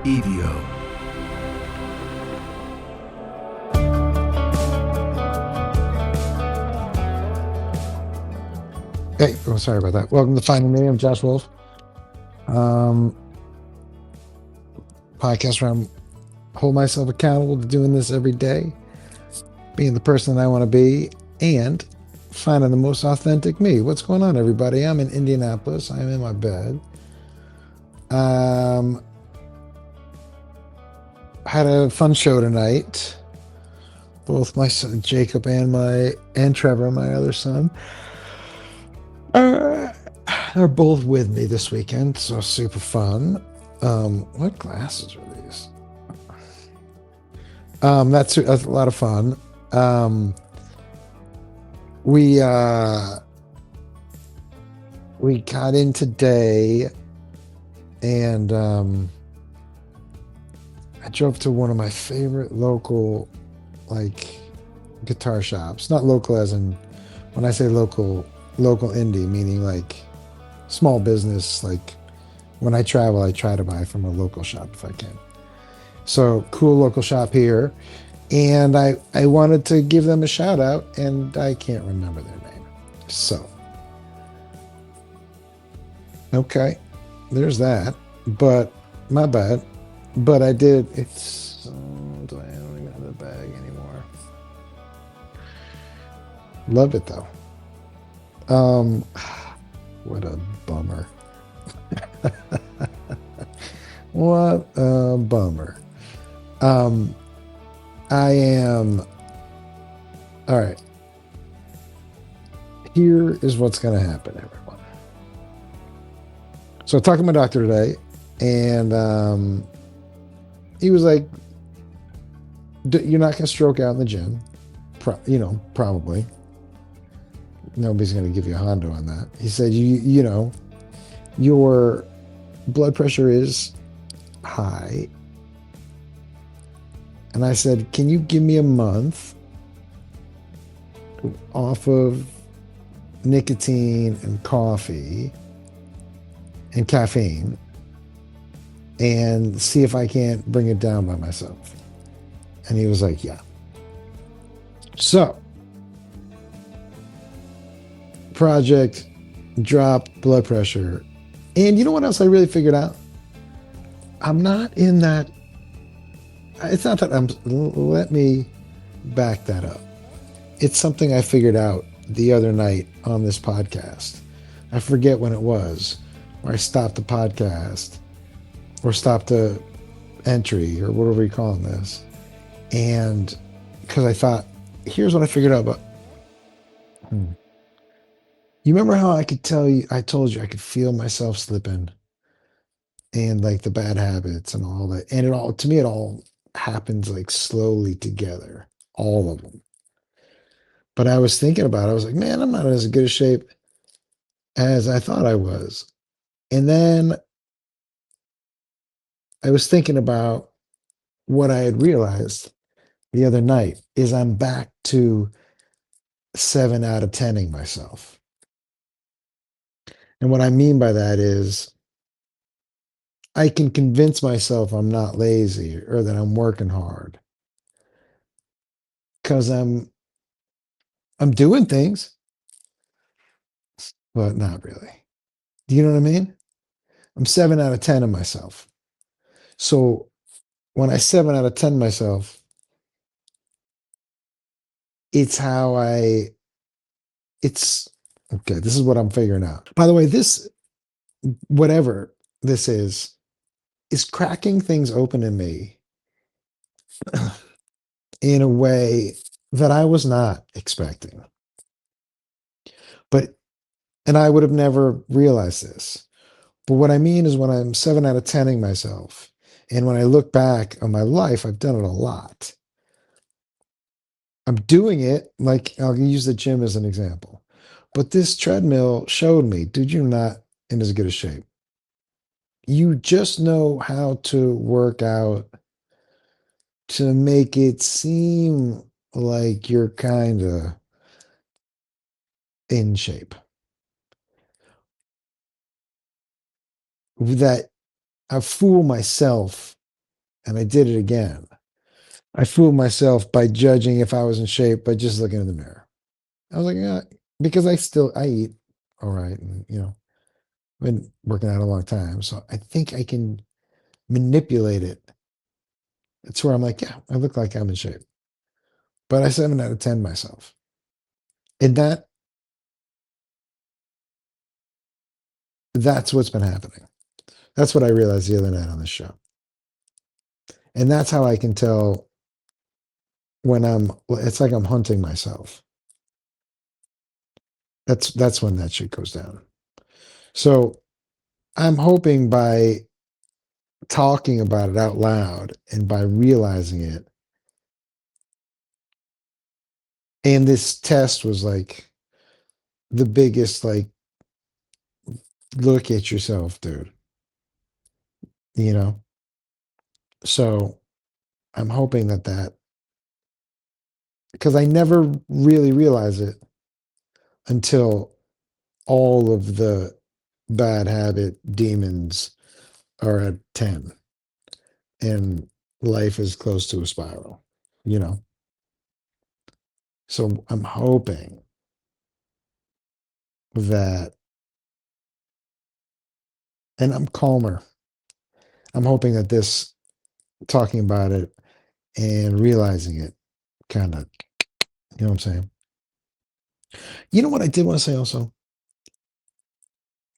EDO. Hey, oh, sorry about that. Welcome to Finding Me. I'm Josh Wolf. Um, Podcast where I'm hold myself accountable to doing this every day, being the person that I want to be, and finding the most authentic me. What's going on, everybody? I'm in Indianapolis. I'm in my bed. Um, had a fun show tonight. Both my son Jacob and Trevor, my other son, are they're both with me this weekend, so super fun. What glasses are these? That's a lot of fun. Um, we uh, we got in today, and I drove to one of my favorite local like guitar shops. Not local as in when I say local, local indie, meaning like small business. Like when I travel, I try to buy from a local shop if I can. So cool local shop here. And I wanted to give them a shout out, and I can't remember their name. So, okay, there's that. But my bad. But I did. It's. Do I don't even have the bag anymore? Love it though. Um, what a bummer. What a bummer. Um, I am. All right. Here is what's going to happen, everyone. So I talked to my doctor today, and he was like, "You're not going to stroke out in the gym, probably. Nobody's going to give you a Hondo on that." He said, your blood pressure is high." And I said, "Can you give me a month off of nicotine and coffee and caffeine and see if I can't bring it down by myself?" And he was like, "Yeah." So, project, drop blood pressure. And you know what else I really figured out? I'm not in that. It's not that let me back that up. It's something I figured out the other night on this podcast. I forget when it was, where I stopped the podcast or stopped the entry or whatever you call this. And because I thought, here's what I figured out about. You remember how I told you I could feel myself slipping and like the bad habits and all that. And to me, it all happens like slowly together, all of them. But I was thinking about it. I was like, man, I'm not in as good a shape as I thought I was. And then I was thinking about what I had realized the other night is I'm back to 7 out of 10ing myself. And what I mean by that is I can convince myself I'm not lazy or that I'm working hard because I'm doing things, but not really. Do you know what I mean? I'm 7 out of 10 of myself. So when I 7 out of 10 myself, it's how it's okay. This is what I'm figuring out. By the way, whatever this is cracking things open in me in a way that I was not expecting. But, and I would have never realized this. But what I mean is when I'm 7 out of 10ing myself, and when I look back on my life, I've done it a lot. I'm doing it like I'll use the gym as an example. But this treadmill showed me, dude, you're not in as good a shape. You just know how to work out to make it seem like you're kind of in shape. That I fool myself and I did it again. I fooled myself by judging if I was in shape by just looking in the mirror. I was like, yeah, because I eat all right, and I've been working out a long time, so I think I can manipulate it. It's where I'm like, yeah, I look like I'm in shape, but I 7 out of 10 myself, and that's what's been happening. That's what I realized the other night on the show, and that's how I can tell when I'm. It's like I'm hunting myself. That's when that shit goes down. So I'm hoping by talking about it out loud and by realizing it, and this test was like the biggest, like, look at yourself, dude. You know. So I'm hoping that because I never really realize it until all of the bad habit demons are at 10 and life is close to a spiral, you know? So I'm hoping that, and I'm calmer. I'm hoping that this talking about it and realizing it kind of, you know what I'm saying? You know what I did want to say also?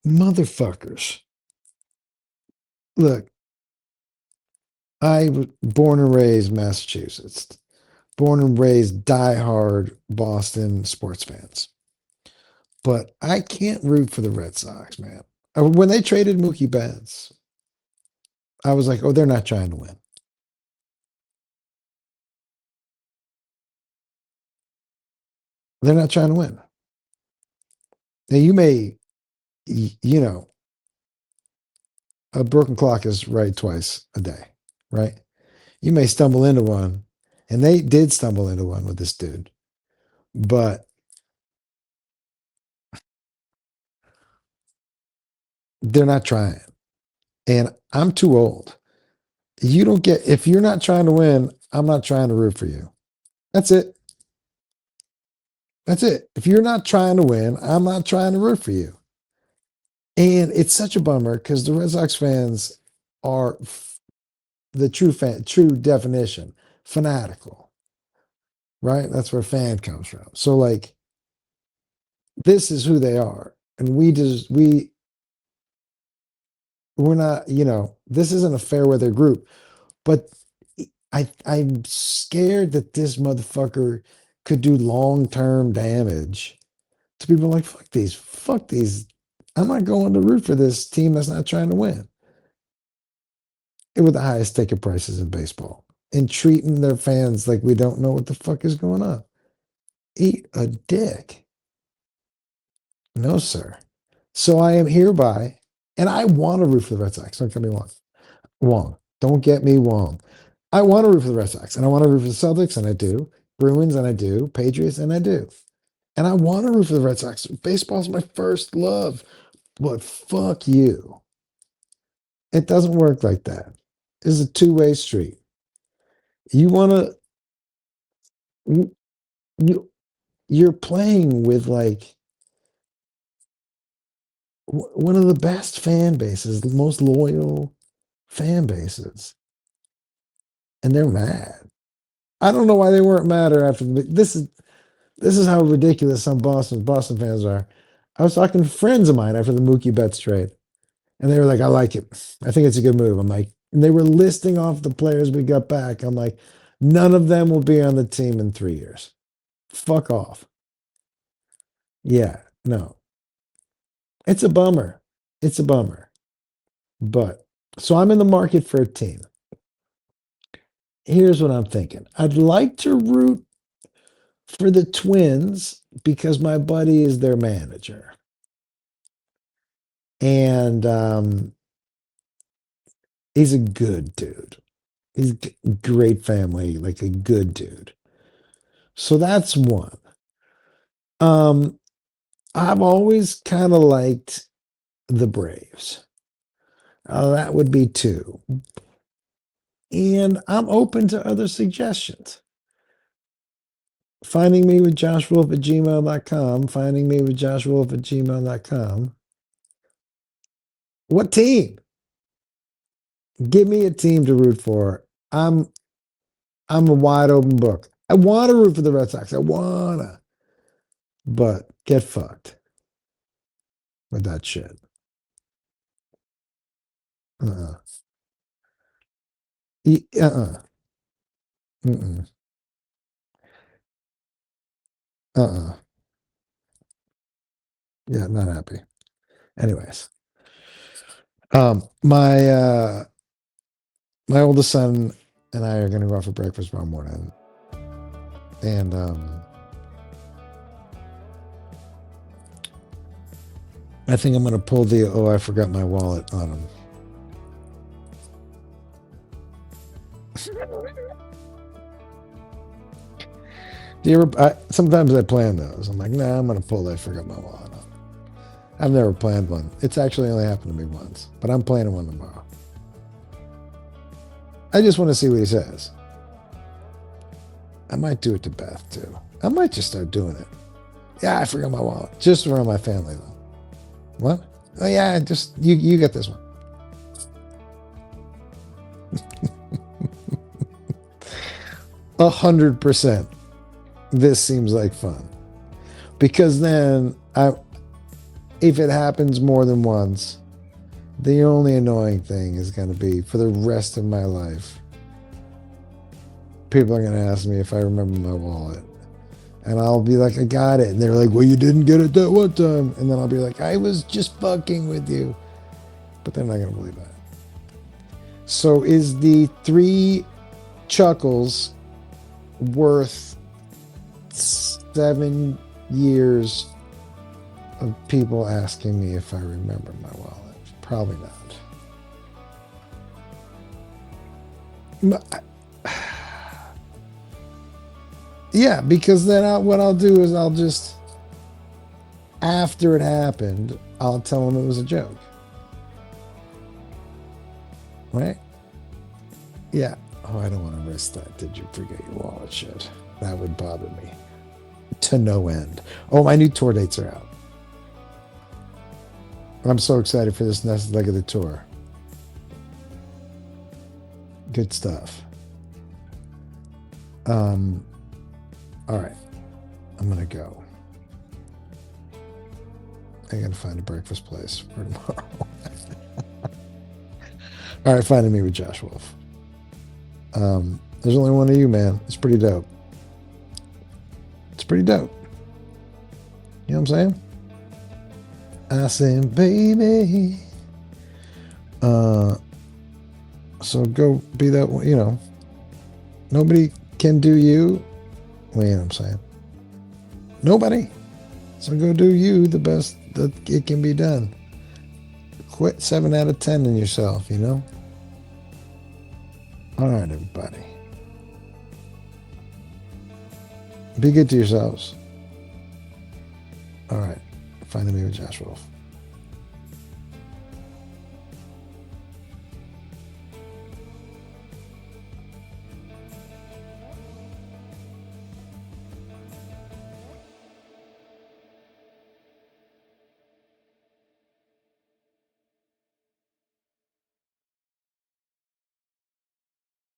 Motherfuckers. Look, I was born and raised Massachusetts, born and raised diehard Boston sports fans. But I can't root for the Red Sox, man. When they traded Mookie Betts, I was like, oh, they're not trying to win. They're not trying to win. Now, you may, you know, a broken clock is right twice a day, right? You may stumble into one, and they did stumble into one with this dude, but they're not trying. And I'm too old. You don't get, if you're not trying to win, I'm not trying to root for you. That's it. That's it. If you're not trying to win, I'm not trying to root for you. And it's such a bummer because the Red Sox fans are the true definition, fanatical, right? That's where fan comes from. So like, this is who they are, and we're not, this isn't a fair weather group, but I'm scared that this motherfucker could do long term damage to people like, fuck these. I'm not going to root for this team that's not trying to win. And with the highest ticket prices in baseball and treating their fans like we don't know what the fuck is going on. Eat a dick. No, sir. So I am hereby, and I want to root for the Red Sox. Don't get me wrong. Don't get me wrong. I want to root for the Red Sox, and I want to root for the Celtics, and I do. Bruins, and I do. Patriots, and I do. And I want to root for the Red Sox. Baseball's my first love. But fuck you. It doesn't work like that. It's a two-way street. You want to, you, you're playing with like one of the best fan bases, the most loyal fan bases, and they're mad. I don't know why they weren't madder after this is how ridiculous some Boston fans are. I was talking to friends of mine after the Mookie Betts trade, and they were like, "I like it. I think it's a good move." I'm like, and they were listing off the players we got back. I'm like, none of them will be on the team in 3 years. Fuck off. Yeah, no, it's a bummer. It's a bummer. But so I'm in the market for a team. Here's what I'm thinking. I'd like to root for the Twins because my buddy is their manager. And he's a good dude. He's great family, like a good dude. So that's one. Um, I've always kind of liked the Braves. That would be two. And I'm open to other suggestions. Finding me with joshwolf at gmail.com. Finding me with joshwolf at gmail.com. What team? Give me a team to root for. I'm I'm a wide open book. I want to root for the Red Sox. I wanna, but get fucked with that shit. Uh-uh. Uh-uh. Mm-mm. Uh-uh. Yeah, not happy. Anyways, my oldest son and I are gonna go out for breakfast tomorrow morning, and I think I'm gonna pull the "oh, I forgot my wallet" on him. Do you ever? Sometimes I plan those. I'm like, nah, I'm gonna pull the "I forgot my wallet" on. I've never planned one. It's actually only happened to me once, but I'm planning one tomorrow. I just want to see what he says. I might do it to Beth too. I might just start doing it. Yeah, I forgot my wallet. Just around my family though. What? Oh yeah, just you get this one. 100%. This seems like fun. Because then if it happens more than once, the only annoying thing is going to be for the rest of my life. People are going to ask me if I remember my wallet. And I'll be like, I got it. And they're like, well, you didn't get it that one time. And then I'll be like, I was just fucking with you. But they're not going to believe that. So is the 3 chuckles worth 7 years of people asking me if I remember my wallet? Probably not. Yeah, because then what I'll do is I'll just, after it happened, I'll tell them it was a joke. Right? Yeah. Oh, I don't want to risk that. Did you forget your wallet shit? That would bother me to no end. Oh, my new tour dates are out. I'm so excited for this next leg of the tour. Good stuff. All right. I'm going to go. I got to find a breakfast place for tomorrow. All right, finding me with Josh Wolf. There's only one of you, man. It's pretty dope. It's pretty dope. You know what I'm saying? I said, baby. So go be that one, you know. Nobody can do you. Well, you know what I'm saying? Nobody. So go do you the best that it can be done. Quit 7 out of 10 in yourself, you know? All right, everybody. Be good to yourselves. All right. Finding me with Josh Wolf.